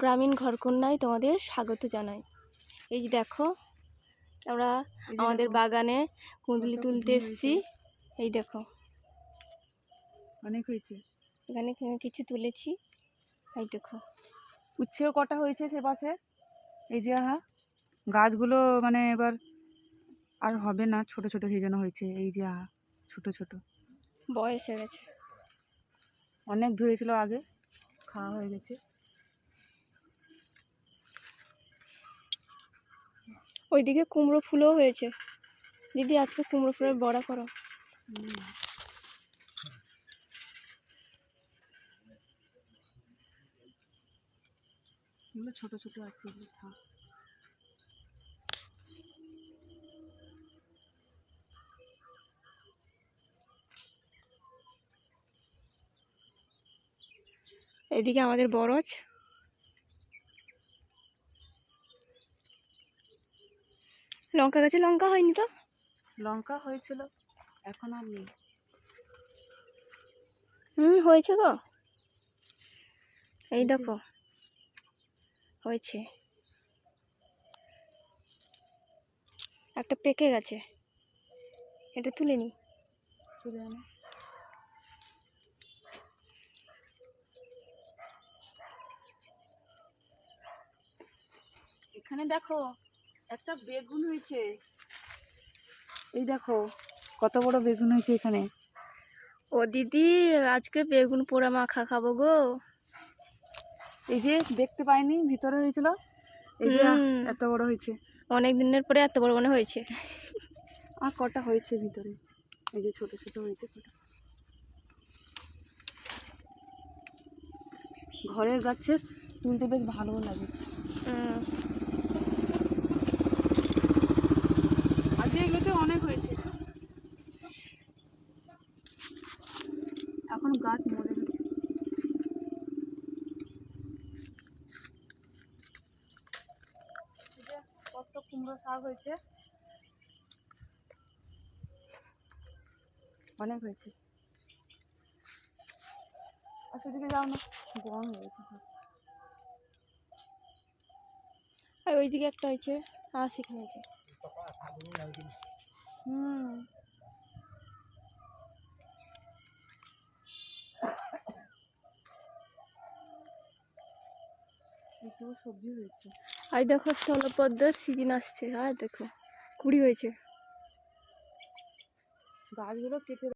গ্রামীণ ঘরকন্যায় তোমাদের স্বাগত জানাই। এই যে দেখো, আমরা আমাদের বাগানে কুঁদলি তুলতে এসেছি। এই দেখো, অনেক হয়েছে, এখানে কিছু তুলেছি। এই দেখো, উচ্ছেও কটা হয়েছে সে পাশে। এই যে গাছগুলো মানে এবার আর হবে না, ছোট ছোট সেজন্য হয়েছে। এই যে ছোট ছোট বয়স হয়ে গেছে, অনেক ধরেছিল আগে, খাওয়া হয়ে গেছে। ওইদিকে কুমড়ো ফুলও হয়েছে। দিদি, আজকে কুমড়ো ফুলের বড়া করো। এগুলো ছোট ছোট আছে, এগুলো থাক। এদিকে আমাদের বরজ, লঙ্কা গাছে লঙ্কা হয়নি তো। লঙ্কা হয়েছিল, এখন আর নেই। হয়েছে গো, এই দেখো হয়েছে। একটা পেকে গেছে, এটা তুলে নি। তুলে আনো। এখানে দেখো একটা বেগুন হয়েছে, এই দেখো কত বড় বেগুন হয়েছে এখানে। ও দিদি, আজকে বেগুন পোড়া মাখা খাবো গো। এই যে দেখতে পাইনি, ভিতরে হয়েছিল। এই যে এত বড় হয়েছে, অনেক দিনের পরে এত বড় মনে হয়েছে। আর কটা হয়েছে ভিতরে, এই যে ছোট ছোট হয়েছে কটা। ঘরের গাছের তুলতে বেশ ভালো লাগে। আজকে এগুলোতে অনেক হয়েছে, এখন গাছ মরে গেছে। কত কুমড়ো শাক হয়েছে, অনেক হয়েছে। আর সেদিকে যাও না, বন হয়ে গেছে। আর ওইদিকে একটা হয়েছে, আর সেখানে হয়েছে। সবজি হয়েছে। আর দেখো, স্থলপদ্মের সিজন আসছে। আর দেখো কুড়ি হয়েছে। গাছগুলো কেটে